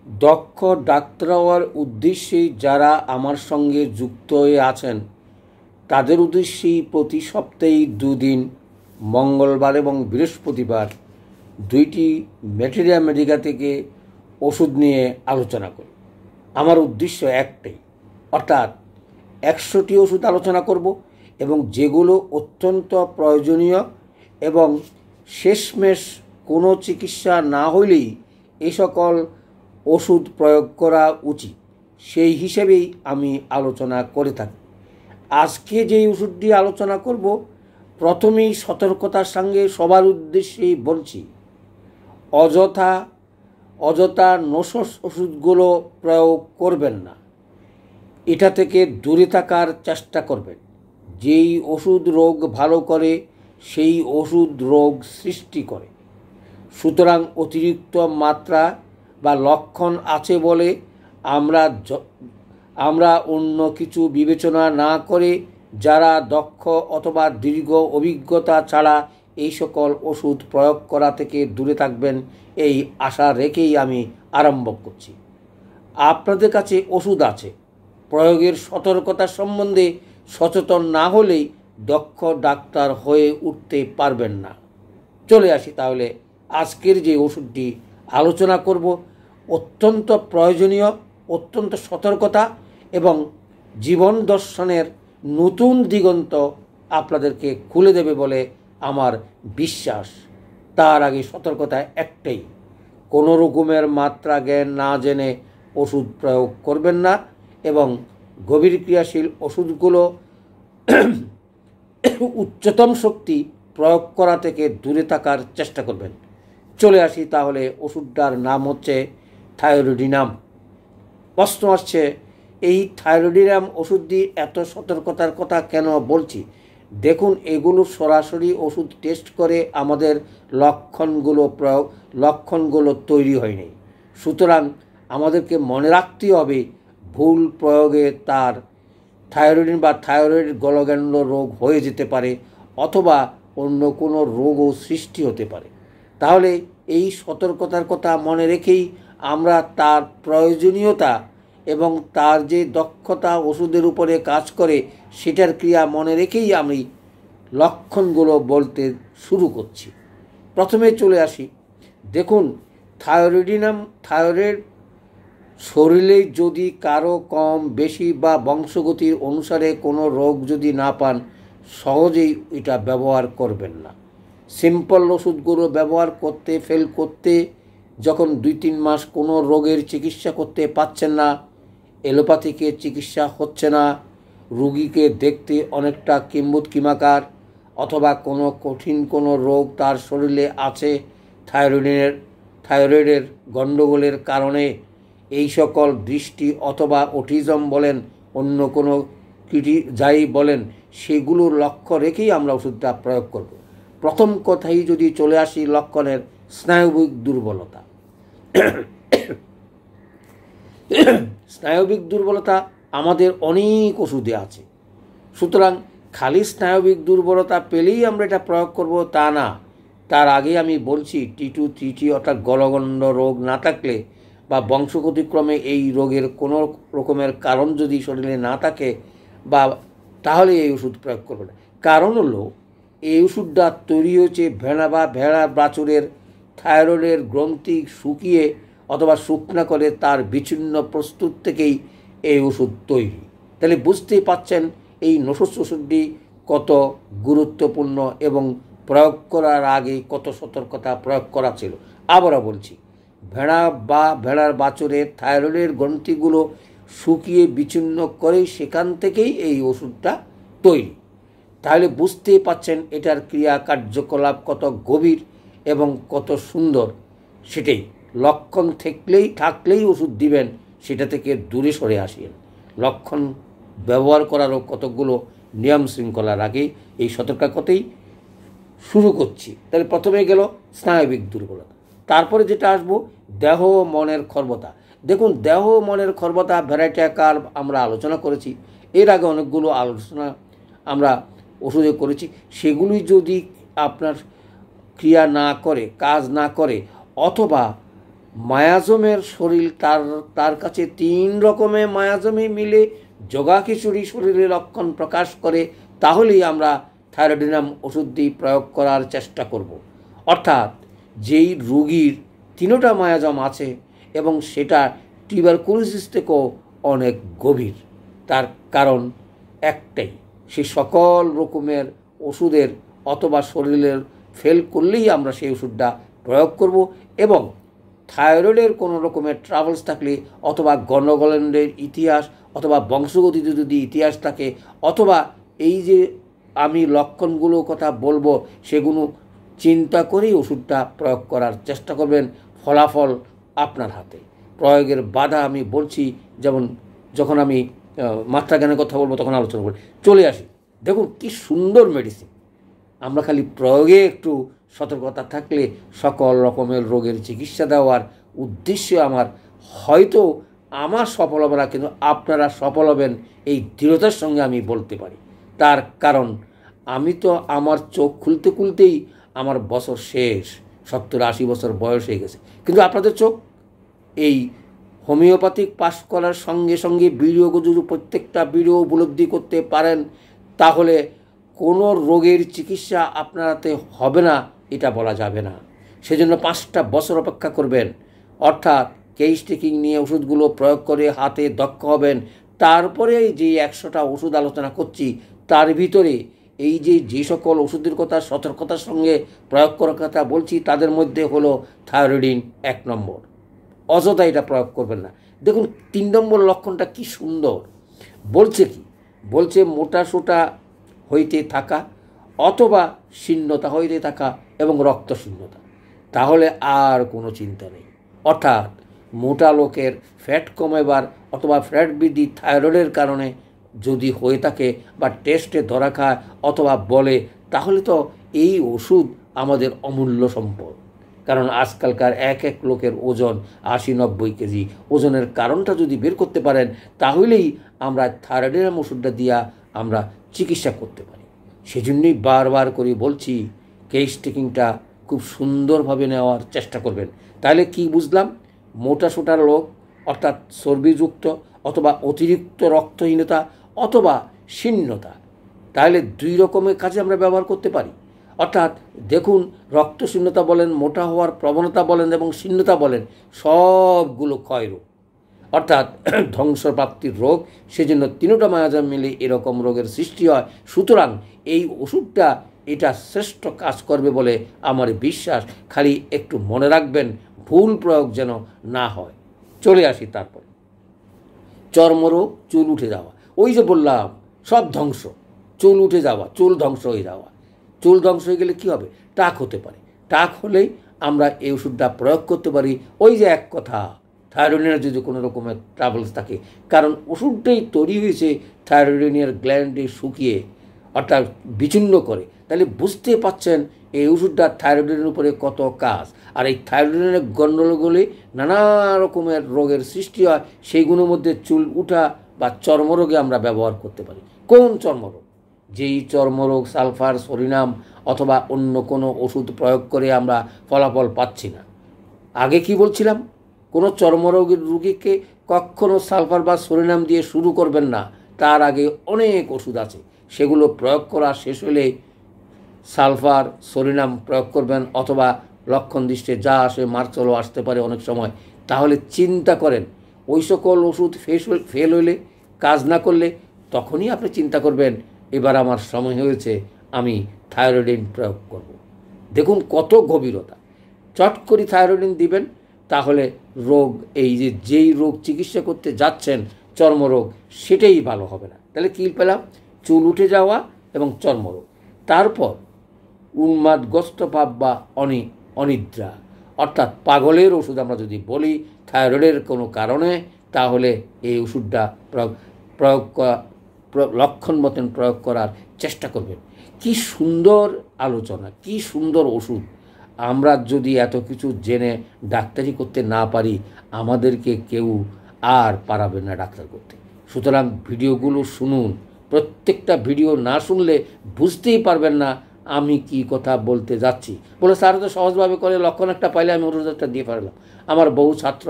দক্ষ ডাক্তার হওয়ার উদ্দেশ্যে যারা আমার সঙ্গে যুক্ত হয়ে আছেন তাদের উদ্দেশ্যেই প্রতি সপ্তাহে 2 দিন মঙ্গলবার এবং বৃহস্পতিবার 2টি ম্যাটেরিয়া মেডিকা থেকে ওষুধ নিয়ে আলোচনা করি। আমার উদ্দেশ্য একটাই, অর্থাৎ 100টি ওষুধ আলোচনা করব এবং যেগুলো অত্যন্ত প্রয়োজনীয় এবং শেষমেশ কোনো চিকিৎসা না হলেই এই সকল ওষুধ প্রয়োগ করা উচিত, সেই হিসেবেই আমি আলোচনা করে থাকি। আজকে যেই ওষুধটি আলোচনা করব, প্রথমেই সতর্কতার সঙ্গে সবার উদ্দেশ্যেই বলছি, অযথা নশোস ওষুধগুলো প্রয়োগ করবেন না। এটা থেকে দূরে থাকার চেষ্টা করবেন। যেই ওষুধ রোগ ভালো করে সেই ওষুধ রোগ সৃষ্টি করে। সুতরাং অতিরিক্ত মাত্রা বা লক্ষণ আছে বলে আমরা অন্য কিছু বিবেচনা না করে যারা দক্ষ অথবা দীর্ঘ অভিজ্ঞতা ছাড়া এই সকল ওষুধ প্রয়োগ করা থেকে দূরে থাকবেন, এই আশা রেখেই আমি আরম্ভ করছি। আপনাদের কাছে ওষুধ আছে, প্রয়োগের সতর্কতা সম্বন্ধে সচেতন না হলেই দক্ষ ডাক্তার হয়ে উঠতে পারবেন না। চলে আসি তাহলে আজকের যে ওষুধটি আলোচনা করব, অত্যন্ত প্রয়োজনীয়, অত্যন্ত সতর্কতা এবং জীবন দর্শনের নতুন দিগন্ত আপনাদেরকে খুলে দেবে বলে আমার বিশ্বাস। তার আগে সতর্কতা একটাই, কোনো রকমের মাত্রা জ্ঞান না জেনে ওষুধ প্রয়োগ করবেন না এবং গভীর ক্রিয়াশীল ওষুধগুলো উচ্চতম শক্তি প্রয়োগ করা থেকে দূরে থাকার চেষ্টা করবেন। চলে আসি তাহলে, ওষুধটার নাম হচ্ছে থাইরয়েডিনাম। প্রশ্ন আসছে, এই থাইরয়েডিনাম ওষুধটি এত সতর্কতার কথা কেন বলছি? দেখুন, এগুলো সরাসরি ওষুধ টেস্ট করে আমাদের লক্ষণগুলো তৈরি হয়নি। সুতরাং আমাদেরকে মনে রাখতে হবে, ভুল প্রয়োগে তার থাইরয়েডিন বা থাইরয়েড গলগ্যান্ড রোগ হয়ে যেতে পারে অথবা অন্য কোনো রোগও সৃষ্টি হতে পারে। তাহলে এই সতর্কতার কথা মনে রেখেই আমরা তার প্রয়োজনীয়তা এবং তার যে দক্ষতা ওষুধের উপরে কাজ করে সেটার ক্রিয়া মনে রেখেই আমি লক্ষণগুলো বলতে শুরু করছি। প্রথমে চলে আসি, দেখুন, থাইরয়েড শরীরে যদি কারো কম বেশি বা বংশগতির অনুসারে কোনো রোগ যদি না পান, সহজেই এটা ব্যবহার করবেন না। সিম্পল ওষুধগুলো ব্যবহার করতে যখন 2-3 মাস কোনো রোগের চিকিৎসা করতে পারছেন না, এলোপ্যাথিকে চিকিৎসা হচ্ছে না, রুগীকে দেখতে অনেকটা কিম্বুৎকিমাকার অথবা কোনো কঠিন কোনো রোগ তার শরীরে আছে, থাইরয়েডের গণ্ডগোলের কারণে, এই সকল দৃষ্টি অথবা অটিজম বলেন, অন্য কোনো যাই বলেন, সেগুলোর লক্ষ্য রেখেই আমরা ওষুধটা প্রয়োগ করব। প্রথম কথাই যদি চলে আসি লক্ষণের, স্নায়বিক দুর্বলতা। স্নায়বিক দুর্বলতা আমাদের অনেক ওষুধে আছে। সুতরাং খালি স্নায়বিক দুর্বলতা পেলেই আমরা এটা প্রয়োগ করব তা না। তার আগে আমি বলছি, T2 T3 অর্থাৎ গলগণ্ড রোগ না থাকলে বা বংশগতিক্রমে এই রোগের কোনো রকমের কারণ যদি শরীরে না থাকে বা তাহলে এই ওষুধ প্রয়োগ করবে না। কারণ হলো, এই ওষুধটা তৈরি হয়েছে ভেড়ার বাছুরের থাইরয়েডের গ্রন্থি শুকিয়ে অথবা শুকনা করে তার বিচ্ছিন্ন প্রস্তুত থেকেই এই ওষুধ তৈরি। তাহলে বুঝতেই পাচ্ছেন এই নশোস ওষুধটি কত গুরুত্বপূর্ণ এবং প্রয়োগ করার আগে কত সতর্কতা প্রয়োগ করা ছিল। আবারও বলছি, ভেড়ার বাছুরের থাইরয়েডের গ্রন্থিগুলো শুকিয়ে বিচ্ছিন্ন করে সেখান থেকেই এই ওষুধটা তৈরি। তাহলে বুঝতেই পাচ্ছেন এটার ক্রিয়া কার্যকলাপ কত গভীর এবং কত সুন্দর। সেটাই লক্ষণ থাকলেই ওষুধ দিবেন, সেটা থেকে দূরে সরে আসেন। লক্ষণ ব্যবহার করারও কতগুলো নিয়ম শৃঙ্খলার আগে এই সতর্কতাই শুরু করছি। তাহলে প্রথমে গেল স্নায়বিক দুর্বলতা, তারপরে যেটা আসবো দেহ মনের খর্বতা। দেখুন, দেহ মনের খর্বতা ভ্যারাইটি আকার আমরা আলোচনা করেছি, এর আগে অনেকগুলো আলোচনা আমরা ওষুধে করেছি। সেগুলি যদি আপনার ক্রিয়া না করে, কাজ না করে, অথবা মায়াজমের শরীর তার কাছে 3 রকমের মায়াজমে মিলে যোগাখিচুড়ি শরীরে লক্ষণ প্রকাশ করে, তাহলেই আমরা থাইরয়েডিনাম ওষুধ দিয়ে প্রয়োগ করার চেষ্টা করব। অর্থাৎ যেই রোগীর 3টা মায়াজম আছে এবং সেটা টিউবারকুলোসিস থেকেও অনেক গভীর, তার কারণ একটাই, সে সকল রকমের ওষুধের অথবা শরীরের ফেল করলেই আমরা সেই ওষুধটা প্রয়োগ করব। এবং থাইরয়েডের কোনো রকমের ট্রাভেলস থাকলে অথবা গণ্ডগোলের ইতিহাস অথবা বংশগতিত যদি ইতিহাস থাকে অথবা এই যে আমি লক্ষণগুলো কথা বলবো সেগুলো চিন্তা করেই ওষুধটা প্রয়োগ করার চেষ্টা করবেন। ফলাফল আপনার হাতে। প্রয়োগের বাধা আমি বলছি, যেমন যখন আমি মাত্রা জ্ঞানের কথা বলবো তখন আলোচনা করি। চলে আসি, দেখুন কি সুন্দর মেডিসিন। আমরা খালি প্রয়োগে একটু সতর্কতা থাকলে সকল রকমের রোগের চিকিৎসা দেওয়ার উদ্দেশ্যে হয়তো আমার সফল হবে না, কিন্তু আপনারা সফল হবেন এই দৃঢ়তার সঙ্গে আমি বলতে পারি। তার কারণ আমি তো আমার চোখ খুলতে খুলতেই আমার বছর শেষ, 70-80 বছর বয়স হয়ে গেছে, কিন্তু আপনাদের চোখ এই হোমিওপ্যাথিক পাস করার সঙ্গে সঙ্গে ভিডিওগুলো যদি প্রত্যেকটা ভিডিও উপলব্ধি করতে পারেন তাহলে কোনো রোগের চিকিৎসা আপনারাতে হবে না এটা বলা যাবে না। সেজন্য 5টা বছর অপেক্ষা করবেন, অর্থাৎ কেস টেকিং নিয়ে ওষুধগুলো প্রয়োগ করে হাতে দক্ষ হবেন। তারপরে যে 100টা ওষুধ আলোচনা করছি তার ভিতরে এই যে সকল ওষুধের কথা সতর্কতার সঙ্গে প্রয়োগ করার কথা বলছি তাদের মধ্যে হলো থাইরয়েডিন 1 নম্বর। অযথা এটা প্রয়োগ করবেন না। দেখুন 3 নম্বর লক্ষণটা কি সুন্দর বলছে। কি বলছে? মোটা সোটা হইতে থাকা অথবা শীর্ণতা হইতে থাকা এবং রক্তশূন্যতা। তাহলে আর কোনো চিন্তা নেই। অর্থাৎ মোটা লোকের ফ্যাট কমেবার অথবা ফ্যাট বৃদ্ধি থাইরয়েডের কারণে যদি হয়ে থাকে বা টেস্টে ধরা খায় অথবা বলে, তাহলে তো এই ওষুধ আমাদের অমূল্য সম্পদ। কারণ আজকালকার এক লোকের ওজন 80-90 কেজি। ওজনের কারণটা যদি বের করতে পারেন তাহলেই আমরা থাইরয়েডিনাম ওষুধটা দিয়া আমরা চিকিৎসা করতে পারি। সেজন্যই বারবার করে বলছি কেস টেকিংটা খুব সুন্দরভাবে নেওয়ার চেষ্টা করবেন। তাহলে কি বুঝলাম? মোটা সোটার লোক অর্থাৎ চর্বিযুক্ত অথবা অতিরিক্ত রক্তহীনতা অথবা শীর্ণতা, তাহলে 2 রকমের কাজে আমরা ব্যবহার করতে পারি। অর্থাৎ দেখুন, রক্তশূন্যতা বলেন, মোটা হওয়ার প্রবণতা বলেন এবং শীর্ণতা বলেন, সবগুলো ক্ষয় রোগ অর্থাৎ ধ্বংসপ্রাপ্তির রোগ। সেজন্য 3টা মায়াজম মিলে এরকম রোগের সৃষ্টি হয়। সুতরাং এই ওষুধটা এটা শ্রেষ্ঠ কাজ করবে বলে আমার বিশ্বাস। খালি একটু মনে রাখবেন ভুল প্রয়োগ যেন না হয়। চলে আসি তারপর চর্মরোগ, চুল উঠে যাওয়া। ওই যে বললাম সব ধ্বংস, চুল উঠে যাওয়া, চুল ধ্বংস হয়ে যাওয়া। চুল ধ্বংস হয়ে গেলে কী হবে? টাক হতে পারে। টাক হলেই আমরা এই ওষুধটা প্রয়োগ করতে পারি। ওই যে এক কথা, থাইরয়েডের যদি কোনো রকমের ট্রাভেলস থাকে, কারণ ওষুধটাই তৈরি হয়েছে থাইরয়েডের গ্ল্যান্ডে শুকিয়ে অর্থাৎ বিচ্ছিন্ন করে। তাহলে বুঝতে পাচ্ছেন এই ওষুধটা থাইরয়েডের উপরে কত কাজ। আর এই থাইরয়েডের গণ্ডগোলে নানা রকমের রোগের সৃষ্টি হয়। সেইগুলোর মধ্যে চুল উঠা বা চর্মরোগে আমরা ব্যবহার করতে পারি। কোন চর্মরোগ? যেই চর্মরোগ সালফার, সোরিনাম অথবা অন্য কোনো ওষুধ প্রয়োগ করে আমরা ফলাফল পাচ্ছি না। আগে কি বলছিলাম? কোনো চর্মরোগের রোগীকে কখনো সালফার বা সোরিনাম দিয়ে শুরু করবেন না। তার আগে অনেক ওষুধ আছে, সেগুলো প্রয়োগ করা শেষ হলে সালফার, সোরিনাম প্রয়োগ করবেন অথবা লক্ষণ দৃষ্টে যা আসে মার্চলও আসতে পারে অনেক সময়। তাহলে চিন্তা করেন, ওই সকল ওষুধ ফেল হইলে, কাজ না করলে, তখনই আপনি চিন্তা করবেন এবার আমার সময় হয়েছে, আমি থাইরয়েডিন প্রয়োগ করব। দেখুন কত গভীরতা। চট করে থাইরয়েডিন দিবেন, তাহলে রোগ যেই রোগ চিকিৎসা করতে যাচ্ছেন চর্মরোগ, সেটাই ভালো হবে না। তাহলে কী পেলাম? চুল উঠে যাওয়া এবং চর্মরোগ। তারপর উন্মাদগ্রস্ত ভাব বা অনিদ্রা অর্থাৎ পাগলের ওষুধ আমরা যদি বলি থাইরয়েডের কোনো কারণে, তাহলে এই ওষুধটা লক্ষণ মতন প্রয়োগ করার চেষ্টা করবেন। কি সুন্দর আলোচনা, কি সুন্দর ওষুধ। আমরা যদি এত কিছু জেনে ডাক্তারি করতে না পারি, আমাদেরকে কেউ আর পারাবে না ডাক্তার করতে। সুতরাং ভিডিওগুলো শুনুন। প্রত্যেকটা ভিডিও না শুনলে বুঝতেই পারবেন না আমি কি কথা বলতে যাচ্ছি। বলে স্যার তো সহজভাবে করে, লক্ষণ একটা পাইলে আমি ওষুধটা দিয়ে পারলাম। আমার বহু ছাত্র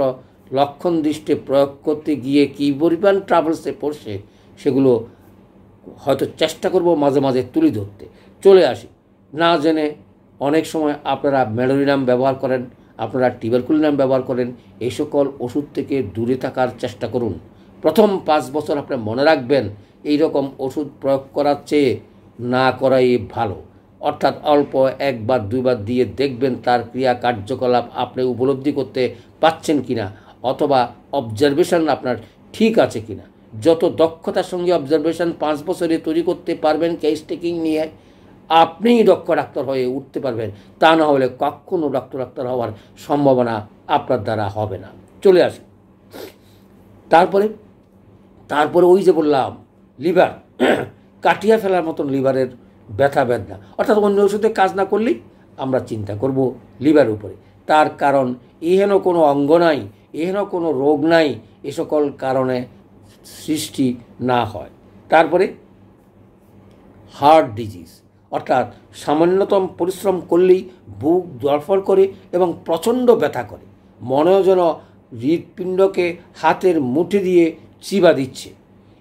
লক্ষণ দৃষ্টে প্রয়োগ করতে গিয়ে কী পরিমাণ ট্রাভেলসে পড়ছে সেগুলো হয়তো চেষ্টা করব মাঝে মাঝে তুলে ধরতে। চলে আসি, না জেনে অনেক সময় আপনারা মেলোরিনাম ব্যবহার করেন, আপনারা টিউবারকুলিনাম ব্যবহার করেন। এই সকল ওষুধ থেকে দূরে থাকার চেষ্টা করুন। প্রথম 5 বছর আপনি মনে রাখবেন এই রকম ওষুধ প্রয়োগ করার চেয়ে না করাই ভালো। অর্থাৎ অল্প 1 বা 2 বার দিয়ে দেখবেন তার ক্রিয়া কার্যকলাপ আপনি উপলব্ধি করতে পাচ্ছেন কিনা, অথবা অবজারভেশন আপনার ঠিক আছে কিনা। যত দক্ষতার সঙ্গে অবজারভেশন 5 বছরে তৈরি করতে পারবেন কেস টেকিং নিয়ে, আপনিই দক্ষ ডাক্তার হয়ে উঠতে পারবেন। তা না হলে কখনো ডাক্তার হওয়ার সম্ভাবনা আপনার দ্বারা হবে না। চলে আসি, তারপরে ওই যে বললাম লিভার কাটিয়া ফেলার মতন লিভারের ব্যথা বেদনা, অর্থাৎ অন্য ওষুধে কাজ না করলেই আমরা চিন্তা করব লিভার উপরে। তার কারণ এহেন কোনো অঙ্গ নাই, এহেন কোনো রোগ নাই এ সকল কারণে সৃষ্টি না হয়। তারপরে হার্ট ডিজিজ, অর্থাৎ সামান্যতম পরিশ্রম করলেই বুক ধড়ফড় করে এবং প্রচণ্ড ব্যথা করে, মনেও যেন হৃৎপিণ্ডকে হাতের মুঠি দিয়ে চিবা দিচ্ছে।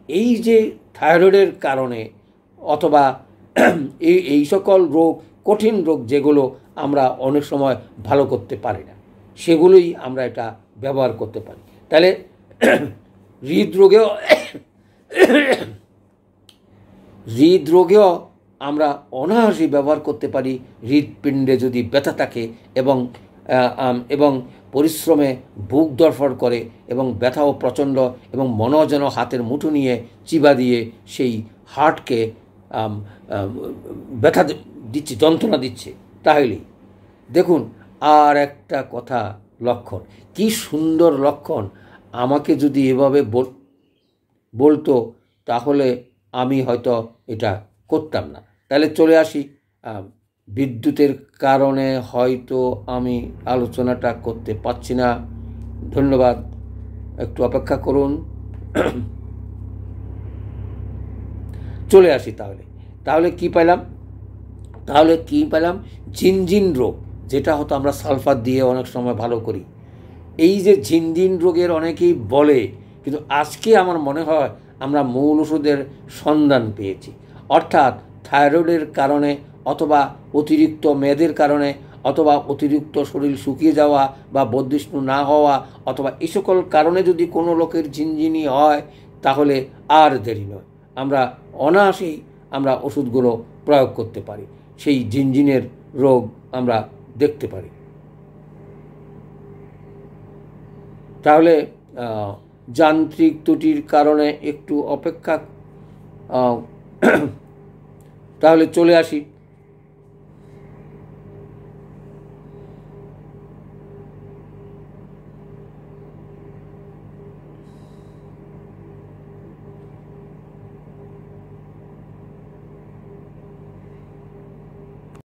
এই যে থাইরয়েডের কারণে অথবা এই সকল রোগ, কঠিন রোগ যেগুলো আমরা অনেক সময় ভালো করতে পারি না, সেগুলোই আমরা এটা ব্যবহার করতে পারি। তাহলে হৃদরোগেও আমরা অনায়াসে ব্যবহার করতে পারি। হৃৎপিণ্ডে যদি ব্যথা থাকে এবং পরিশ্রমে বুক ধড়ফড় করে এবং ব্যথাও প্রচণ্ড এবং মনও যেন হাতের মুঠো নিয়ে চিবা দিয়ে সেই হার্টকে ব্যথা দিচ্ছে, যন্ত্রণা দিচ্ছে, তাহলেই দেখুন আর একটা কথা, লক্ষণ কি সুন্দর লক্ষণ। আমাকে যদি এভাবে বলতো তাহলে আমি হয়তো এটা করতাম না। তাহলে চলে আসি, বিদ্যুতের কারণে হয়তো আমি আলোচনাটা করতে পারছি না, ধন্যবাদ, একটু অপেক্ষা করুন। চলে আসি, তাহলে কি পেলাম, ঝিনঝিন রোগ, যেটা হয়তো আমরা সালফার দিয়ে অনেক সময় ভালো করি। এই যে ঝিনঝিন রোগের অনেকেই বলে, কিন্তু আজকে আমার মনে হয় আমরা মূল ওষুধের সন্ধান পেয়েছি। অর্থাৎ থাইরয়েডের কারণে অথবা অতিরিক্ত মেদের কারণে অথবা অতিরিক্ত শরীর শুকিয়ে যাওয়া বা বদৃষ্ণু না হওয়া অথবা এই সকল কারণে যদি কোনো লোকের ঝিনঝিনি হয়, তাহলে আর দেরি নয়, আমরা অনায়াসেই আমরা ওষুধগুলো প্রয়োগ করতে পারি, সেই ঝিনঝিনের রোগ আমরা দেখতে পারি। তাহলে যান্ত্রিক ত্রুটির কারণে একটু অপেক্ষা, তাহলে চলে আসি।